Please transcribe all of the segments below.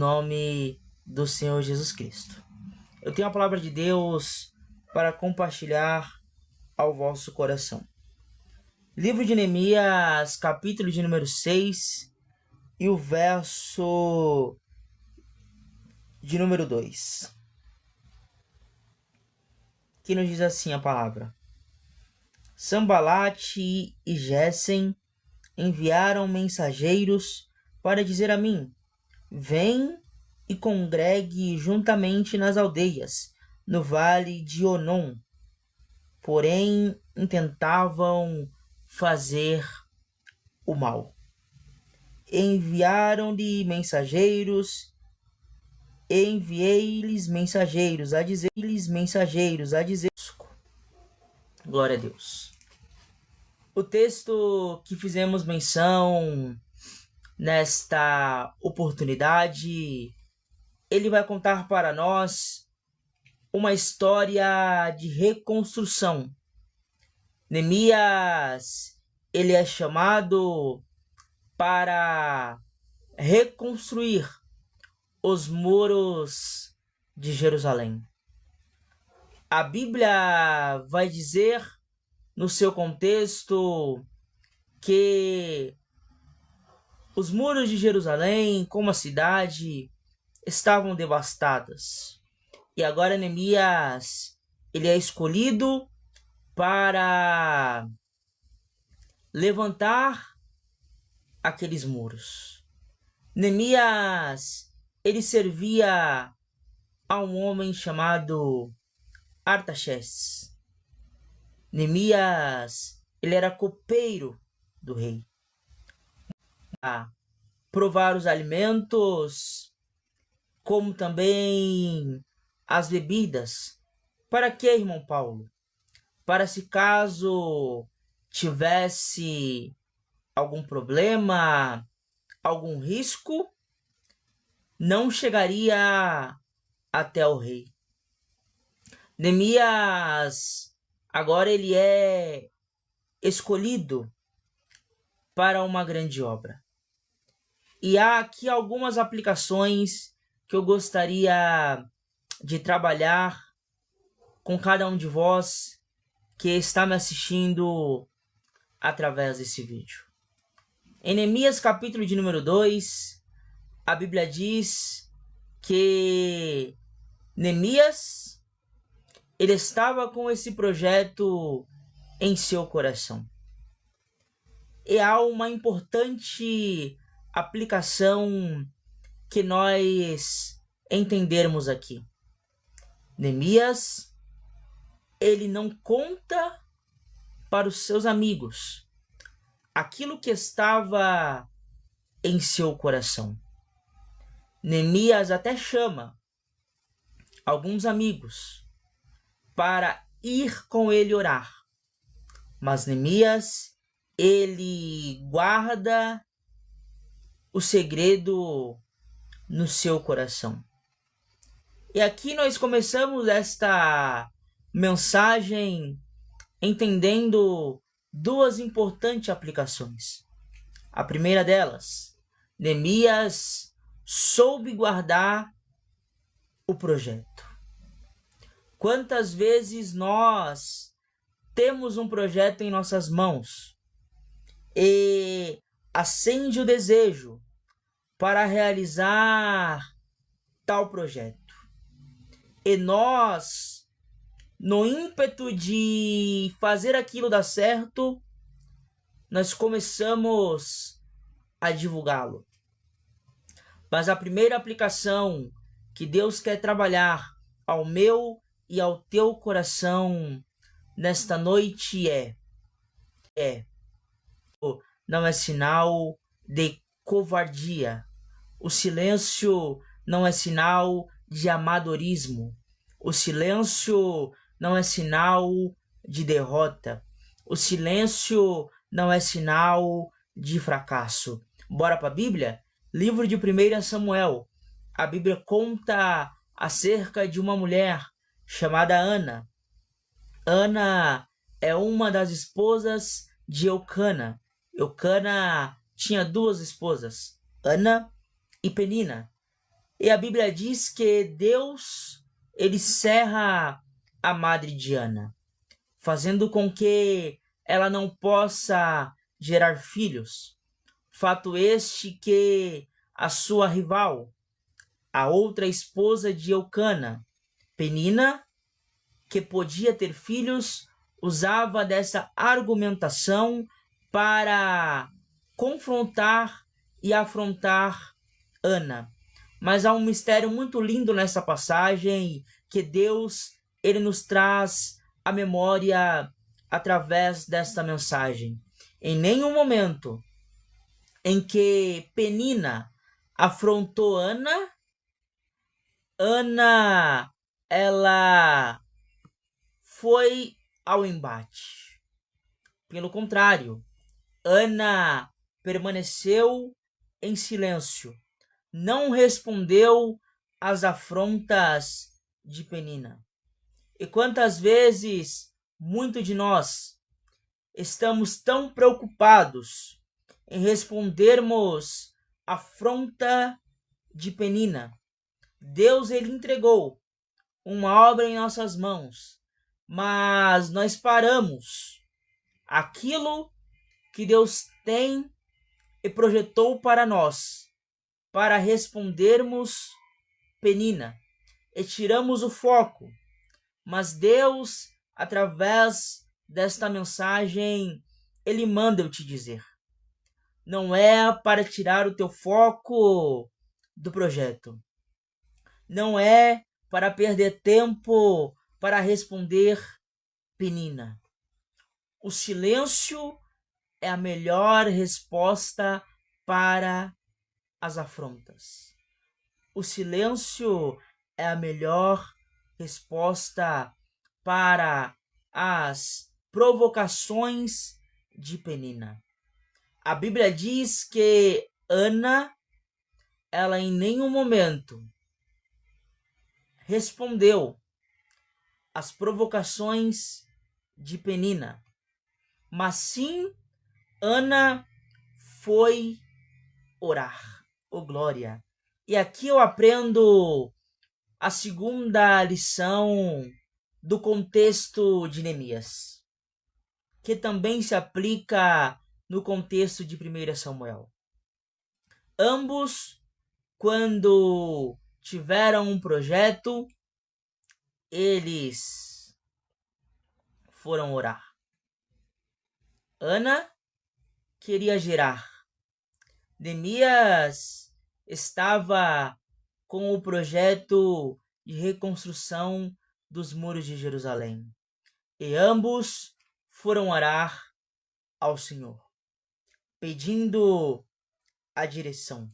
nome do Senhor Jesus Cristo. Eu tenho a palavra de Deus para compartilhar ao vosso coração. Livro de Neemias, capítulo de número 6 e o verso de número 2. Que nos diz assim a palavra: Sambalate e Gessem enviaram mensageiros para dizer a mim: vem e congregue juntamente nas aldeias, no vale de Onom. Porém, intentavam fazer o mal. Enviaram-lhe mensageiros, enviei-lhes mensageiros a dizer, glória a Deus. O texto que fizemos menção nesta oportunidade, ele vai contar para nós uma história de reconstrução. Neemias, ele é chamado para reconstruir os muros de Jerusalém. A Bíblia vai dizer, no seu contexto, que os muros de Jerusalém, como a cidade, estavam devastadas. E agora Neemias, ele é escolhido para levantar aqueles muros. Neemias, ele servia a um homem chamado Artaxerxes. Neemias, ele era copeiro do rei. A provar os alimentos, como também as bebidas. Para que, irmão Paulo? Para se caso tivesse algum problema, algum risco, não chegaria até o rei. Neemias, agora ele é escolhido para uma grande obra. E há aqui algumas aplicações que eu gostaria de trabalhar com cada um de vós que está me assistindo através desse vídeo. Em Neemias, capítulo de número 2, a Bíblia diz que Neemias, ele estava com esse projeto em seu coração. E há uma importante aplicação que nós entendermos aqui. Neemias, ele não conta para os seus amigos aquilo que estava em seu coração. Neemias até chama alguns amigos para ir com ele orar. Mas Neemias, ele guarda o segredo no seu coração. E aqui nós começamos esta mensagem entendendo duas importantes aplicações. A primeira delas, Neemias soube guardar o projeto. Quantas vezes nós temos um projeto em nossas mãos e acende o desejo para realizar tal projeto. E nós, no ímpeto de fazer aquilo dar certo, nós começamos a divulgá-lo. Mas a primeira aplicação que Deus quer trabalhar ao meu e ao teu coração nesta noite não é sinal de covardia. O silêncio não é sinal de amadorismo. O silêncio não é sinal de derrota. O silêncio não é sinal de fracasso. Bora para a Bíblia? Livro de 1 Samuel. A Bíblia conta acerca de uma mulher chamada Ana. Ana é uma das esposas de Eucana. Eucana tinha duas esposas, Ana e Penina. E a Bíblia diz que Deus, ele cerra a madre Diana, fazendo com que ela não possa gerar filhos. Fato este que a sua rival, a outra esposa de Eucana, Penina, que podia ter filhos, usava dessa argumentação para confrontar e afrontar Ana. Mas há um mistério muito lindo nessa passagem que Deus ele nos traz à memória através desta mensagem. Em nenhum momento em que Penina afrontou Ana, ela foi ao embate. Pelo contrário, Ana permaneceu em silêncio, não respondeu às afrontas de Penina. E quantas vezes muitos de nós estamos tão preocupados em respondermos à afronta de Penina. Deus ele entregou uma obra em nossas mãos, mas nós paramos aquilo que Deus tem e projetou para nós, para respondermos Penina, e tiramos o foco. Mas Deus, através desta mensagem, ele manda eu te dizer: não é para tirar o teu foco do projeto, não é para perder tempo para responder Penina. O silêncio é a melhor resposta para as afrontas. O silêncio é a melhor resposta para as provocações de Penina. A Bíblia diz que Ana, ela em nenhum momento respondeu às provocações de Penina, mas sim Ana foi orar. Oh, glória! E aqui eu aprendo a segunda lição do contexto de Neemias, que também se aplica no contexto de 1 Samuel. Ambos, quando tiveram um projeto, eles foram orar. Ana queria gerar. Neemias estava com o projeto de reconstrução dos muros de Jerusalém. E ambos foram orar ao Senhor, pedindo a direção.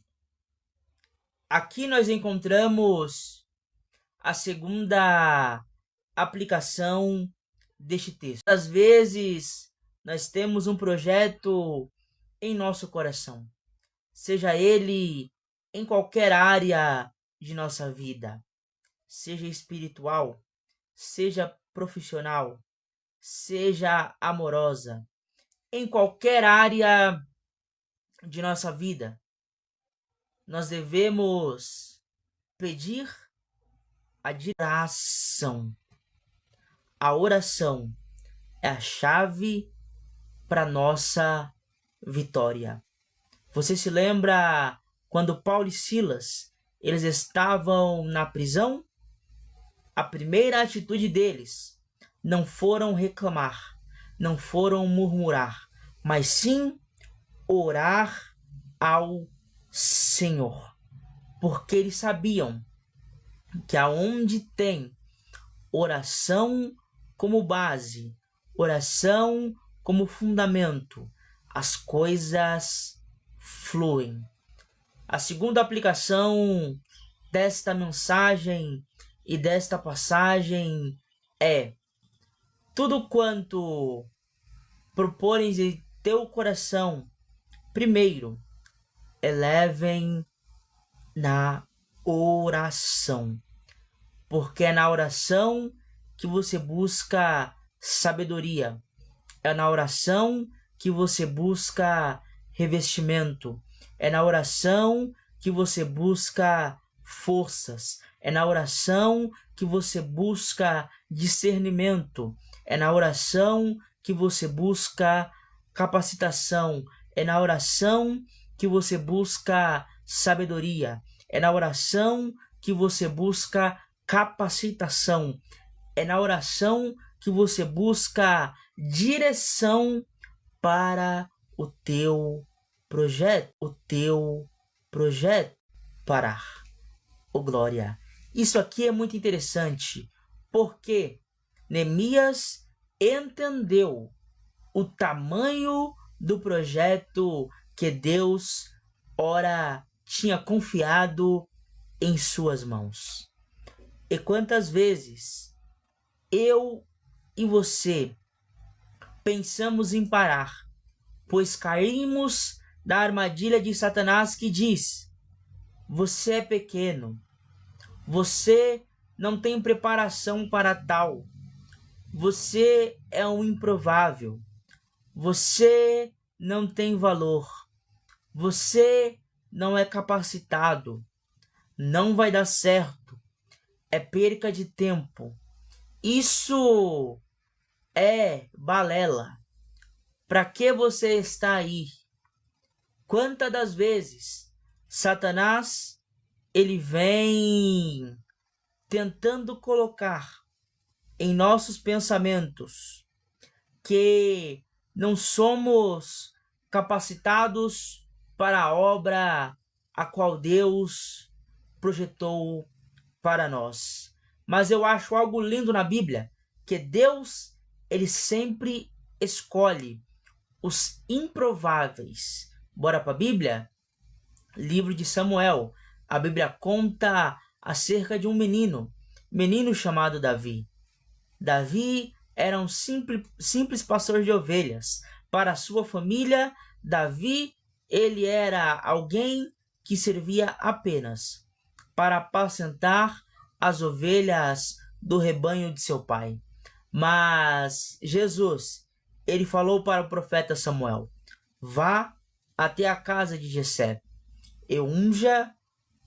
Aqui nós encontramos a segunda aplicação deste texto. Às vezes nós temos um projeto em nosso coração, seja ele em qualquer área de nossa vida, seja espiritual, seja profissional, seja amorosa, em qualquer área de nossa vida, nós devemos pedir a direção. A oração é a chave para nossa vitória. Você se lembra quando Paulo e Silas eles estavam na prisão? A primeira atitude deles não foram reclamar, não foram murmurar, mas sim orar ao Senhor, porque eles sabiam que aonde tem oração como base, oração como fundamento, as coisas fluem. A segunda aplicação desta mensagem e desta passagem é: tudo quanto propores em teu coração, primeiro, elevem na oração. Porque é na oração que você busca sabedoria. É na oração que você busca revestimento. É na oração que você busca forças, é na oração que você busca discernimento, é na oração que você busca capacitação, é na oração que você busca sabedoria, é na oração que você busca capacitação, é na oração que você busca direção para o teu projeto parar. Oh, glória! Isso aqui é muito interessante, porque Neemias entendeu o tamanho do projeto que Deus, ora, tinha confiado em suas mãos. E quantas vezes eu e você pensamos em parar, pois caímos da armadilha de Satanás que diz: você é pequeno, você não tem preparação para tal, você é um improvável, você não tem valor, você não é capacitado, não vai dar certo, é perca de tempo. Isso é balela. Para que você está aí? Quantas das vezes Satanás ele vem tentando colocar em nossos pensamentos que não somos capacitados para a obra a qual Deus projetou para nós. Mas eu acho algo lindo na Bíblia, que Deus ele sempre escolhe os improváveis. Bora para a Bíblia? Livro de Samuel. A Bíblia conta acerca de um menino chamado Davi. Davi era um simples pastor de ovelhas. Para a sua família, Davi ele era alguém que servia apenas para apacentar as ovelhas do rebanho de seu pai. Mas Jesus, ele falou para o profeta Samuel: vá até a casa de Jessé e unja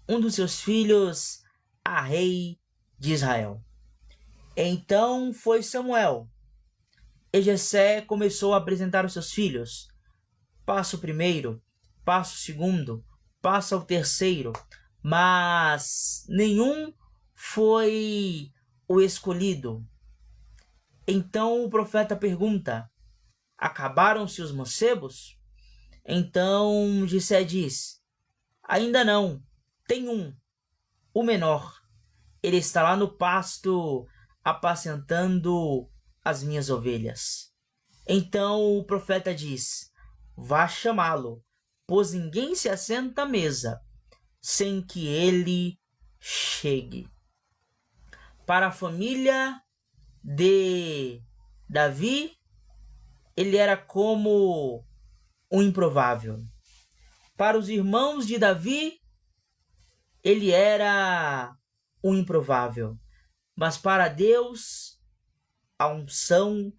um dos seus filhos a rei de Israel. Então foi Samuel, e Jessé começou a apresentar os seus filhos. Passa o primeiro, passa o segundo, passa o terceiro, mas nenhum foi o escolhido. Então o profeta pergunta: acabaram-se os mancebos? Então Jessé diz: ainda não, tem um, o menor. Ele está lá no pasto apacentando as minhas ovelhas. Então o profeta diz: vá chamá-lo, pois ninguém se assenta à mesa sem que ele chegue. Para a família de Davi, ele era como um improvável. Para os irmãos de Davi, ele era um improvável. Mas para Deus, a unção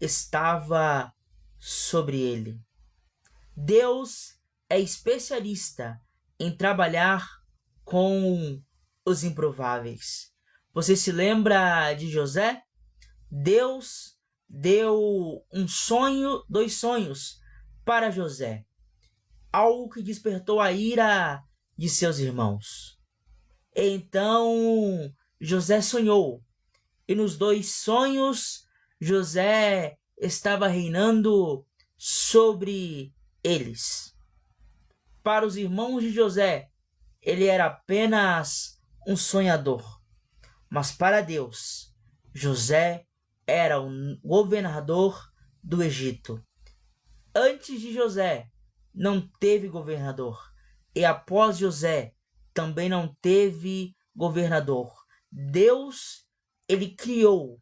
estava sobre ele. Deus é especialista em trabalhar com os improváveis. Você se lembra de José? Deus deu dois sonhos para José, algo que despertou a ira de seus irmãos. Então José sonhou, e nos dois sonhos José estava reinando sobre eles. Para os irmãos de José, ele era apenas um sonhador, mas para Deus, José era o governador do Egito. Antes de José, não teve governador, e após José, também não teve governador. Deus, ele criou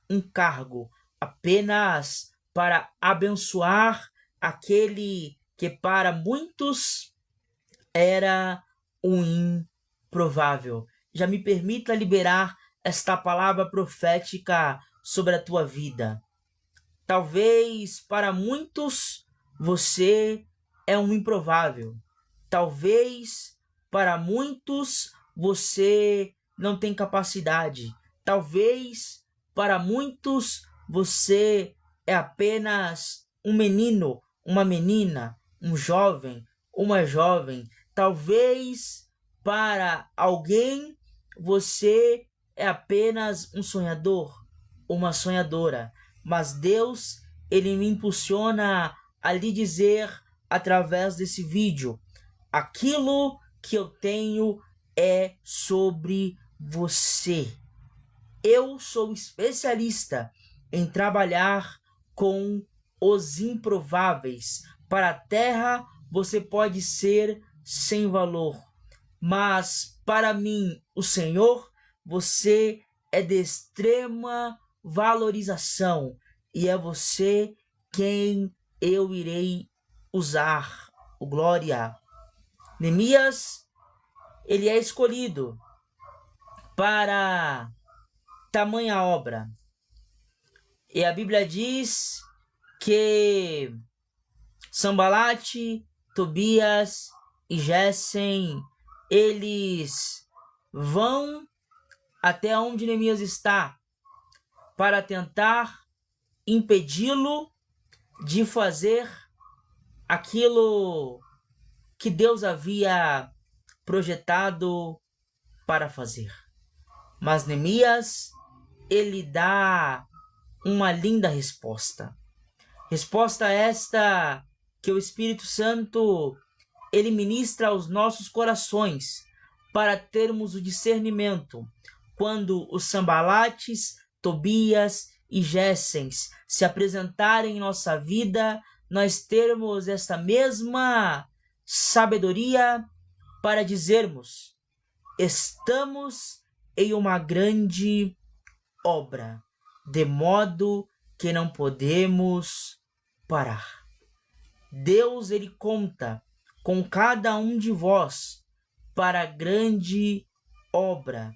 um cargo apenas para abençoar aquele que para muitos era um improvável. Já me permita liberar esta palavra profética sobre a tua vida. Talvez para muitos você é um improvável. Talvez para muitos você não tem capacidade. Talvez para muitos você é apenas um menino, uma menina, um jovem, uma jovem. Talvez para alguém você é apenas um sonhador, uma sonhadora. Mas Deus, ele me impulsiona a lhe dizer através desse vídeo: aquilo que eu tenho é sobre você. Eu sou especialista em trabalhar com os improváveis. Para a terra você pode ser sem valor, mas para mim, o Senhor, você é de extrema valorização e é você quem eu irei usar. O glória. Neemias, ele é escolhido para tamanha obra. E a Bíblia diz que Sambalate, Tobias e Gessem, eles vão até onde Neemias está para tentar impedi-lo de fazer aquilo que Deus havia projetado para fazer. Mas Neemias, ele dá uma linda resposta. Resposta esta que o Espírito Santo, ele ministra aos nossos corações para termos o discernimento quando os Sambalates, Tobias e Gessens se apresentarem em nossa vida, nós termos esta mesma sabedoria para dizermos: estamos em uma grande obra, de modo que não podemos parar. Deus, ele conta com cada um de vós para a grande obra.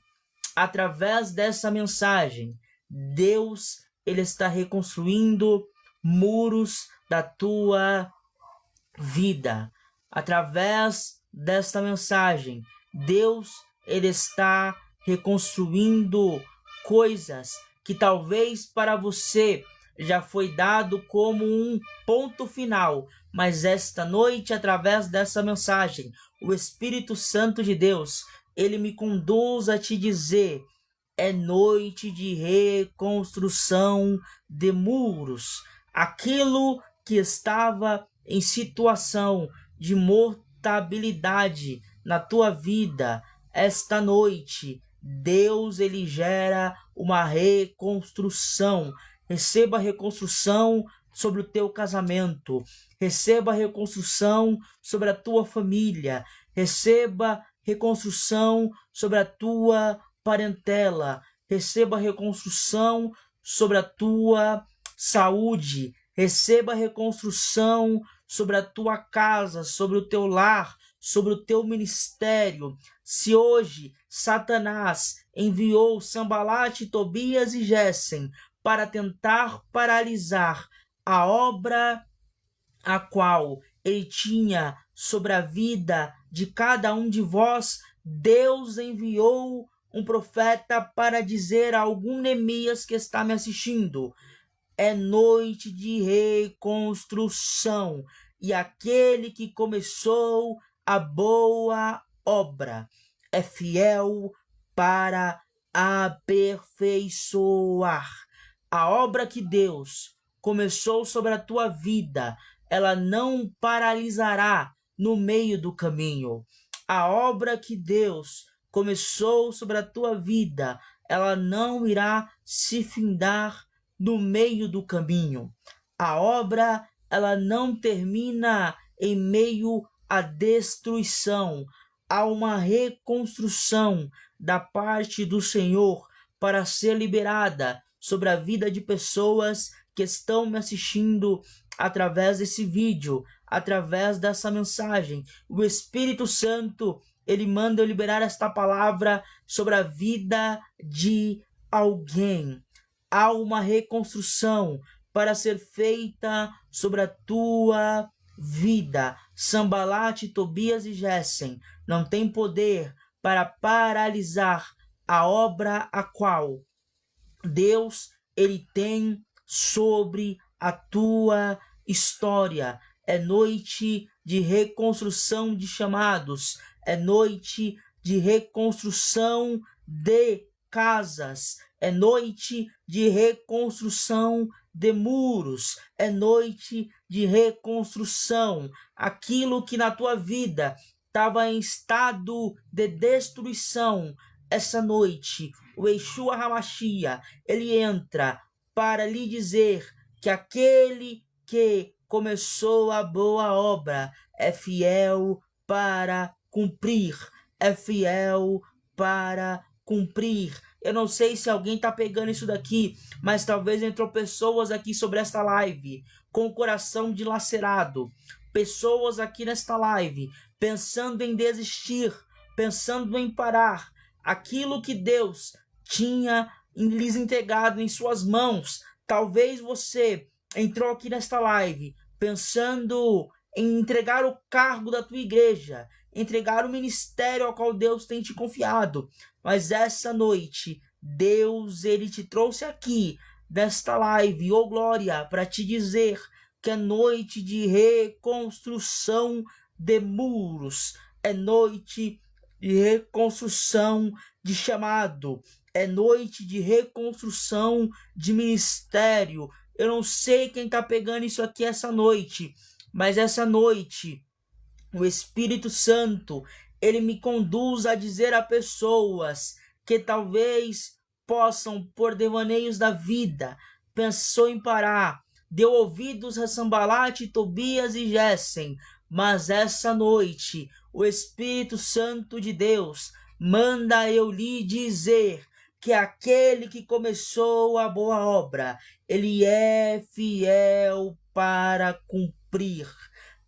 Através dessa mensagem, Deus, ele está reconstruindo muros da tua vida. Através desta mensagem, Deus, ele está reconstruindo coisas que talvez para você já foi dado como um ponto final, mas esta noite, através dessa mensagem, o Espírito Santo de Deus, ele me conduz a te dizer: é noite de reconstrução de muros. Aquilo que estava em situação de mortabilidade na tua vida, esta noite, Deus, ele gera uma reconstrução. Receba a reconstrução sobre o teu casamento. Receba a reconstrução sobre a tua família. Receba reconstrução sobre a tua parentela. Receba reconstrução sobre a tua saúde. Receba reconstrução sobre a tua casa, sobre o teu lar, sobre o teu ministério. Se hoje Satanás enviou Sambalate, Tobias e Gessem para tentar paralisar a obra a qual ele tinha sobre a vida de cada um de vós, Deus enviou um profeta para dizer a algum Neemias que está me assistindo: é noite de reconstrução, e aquele que começou a boa obra é fiel para aperfeiçoar. A obra que Deus começou sobre a tua vida, ela não paralisará no meio do caminho. A obra que Deus começou sobre a tua vida, ela não irá se findar no meio do caminho. A obra, ela não termina em meio à destruição. Há uma reconstrução da parte do Senhor para ser liberada sobre a vida de pessoas que estão me assistindo através desse vídeo, através dessa mensagem. O Espírito Santo, ele manda eu liberar esta palavra sobre a vida de alguém. Há uma reconstrução para ser feita sobre a tua vida. Sambalate, Tobias e Gessem não tem poder para paralisar a obra a qual Deus ele tem sobre a tua história. É noite de reconstrução de chamados, é noite de reconstrução de casas, é noite de reconstrução de muros, é noite de reconstrução. Aquilo que na tua vida estava em estado de destruição, essa noite o Yeshua HaMashiach, ele entra para lhe dizer que aquele que começou a boa obra é fiel para cumprir, é fiel para cumprir. Eu não sei se alguém está pegando isso daqui, mas talvez entrou pessoas aqui sobre esta live com o coração dilacerado, pessoas aqui nesta live pensando em desistir, pensando em parar. Aquilo que Deus tinha lhes entregado em suas mãos. Talvez você entrou aqui nesta live pensando em entregar o cargo da tua igreja, entregar o ministério ao qual Deus tem te confiado. Mas essa noite, Deus ele te trouxe aqui nesta live, ô glória, para te dizer que é noite de reconstrução de muros, é noite de reconstrução de chamado, é noite de reconstrução de ministério. Eu não sei quem está pegando isso aqui essa noite, mas essa noite o Espírito Santo ele me conduz a dizer a pessoas que talvez possam, por devaneios da vida, pensou em parar, deu ouvidos a Sambalate, Tobias e Gessem, mas essa noite o Espírito Santo de Deus manda eu lhe dizer que aquele que começou a boa obra, ele é fiel para cumprir.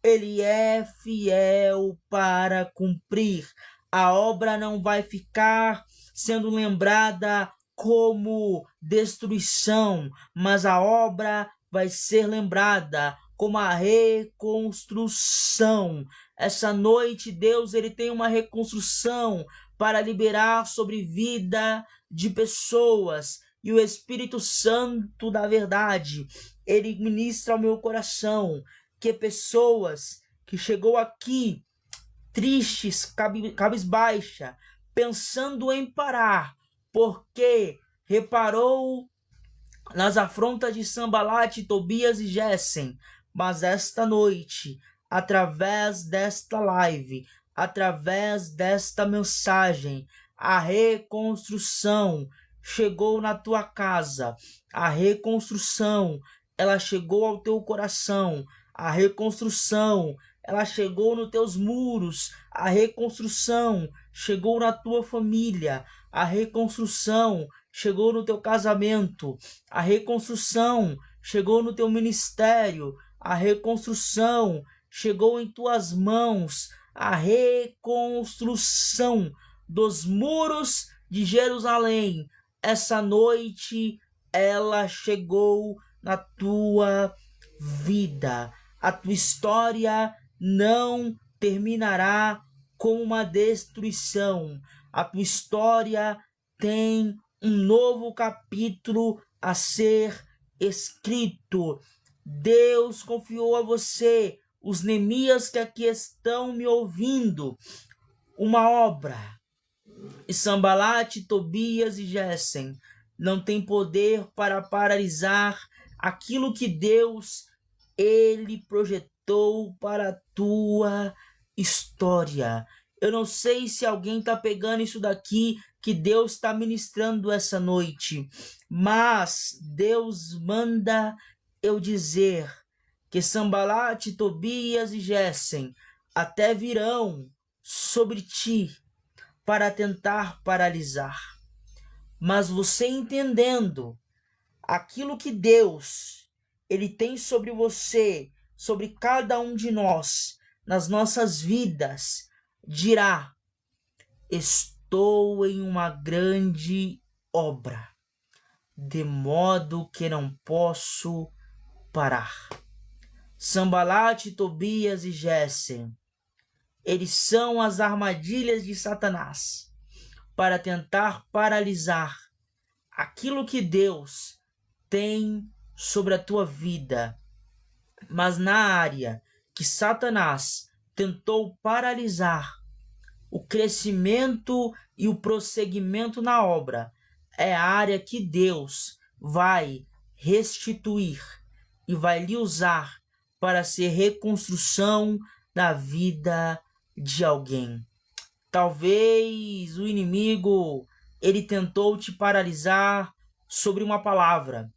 Ele é fiel para cumprir. A obra não vai ficar sendo lembrada como destruição, mas a obra vai ser lembrada como a reconstrução. Essa noite, Deus ele tem uma reconstrução para liberar sobre vida de pessoas. E o Espírito Santo da verdade, ele ministra ao meu coração que pessoas que chegou aqui tristes, cabisbaixa, pensando em parar, porque reparou nas afrontas de Sambalate, Tobias e Gessem, mas esta noite, através desta live, através desta mensagem, a reconstrução chegou na tua casa, a reconstrução, ela chegou ao teu coração, a reconstrução, ela chegou nos teus muros, a reconstrução chegou na tua família, a reconstrução chegou no teu casamento, a reconstrução chegou no teu ministério, a reconstrução chegou em tuas mãos, a reconstrução dos muros de Jerusalém. Essa noite ela chegou na tua vida. A tua história não terminará com uma destruição. A tua história tem um novo capítulo a ser escrito. Deus confiou a você, os Neemias que aqui estão me ouvindo, uma obra. E Sambalate, Tobias e Gessem não tem poder para paralisar aquilo que Deus ele projetou para a tua história. Eu não sei se alguém está pegando isso daqui que Deus está ministrando essa noite, mas Deus manda eu dizer que Sambalate, Tobias e Gessem até virão sobre ti para tentar paralisar. Mas você entendendo aquilo que Deus ele tem sobre você, sobre cada um de nós, nas nossas vidas, dirá: estou em uma grande obra, de modo que não posso parar. Sambalate, Tobias e Gessem, eles são as armadilhas de Satanás para tentar paralisar aquilo que Deus tem sobre a tua vida. Mas na área que Satanás tentou paralisar o crescimento e o prosseguimento na obra, é a área que Deus vai restituir e vai lhe usar para ser reconstrução da vida de alguém. Talvez o inimigo, ele tentou te paralisar sobre uma palavra.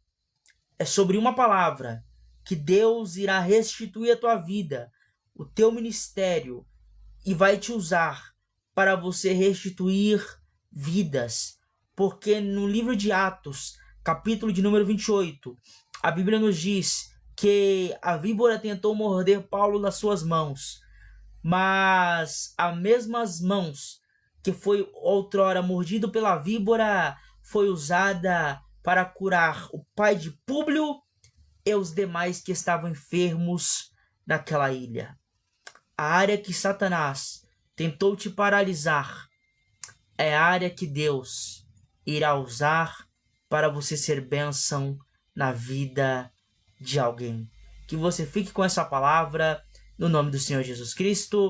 É sobre uma palavra que Deus irá restituir a tua vida, o teu ministério, e vai te usar para você restituir vidas. Porque no livro de Atos, capítulo de número 28, a Bíblia nos diz que a víbora tentou morder Paulo nas suas mãos, mas as mesmas mãos que foi outrora mordido pela víbora foi usada para curar o pai de Públio e os demais que estavam enfermos naquela ilha. A área que Satanás tentou te paralisar é a área que Deus irá usar para você ser bênção na vida de alguém. Que você fique com essa palavra no nome do Senhor Jesus Cristo.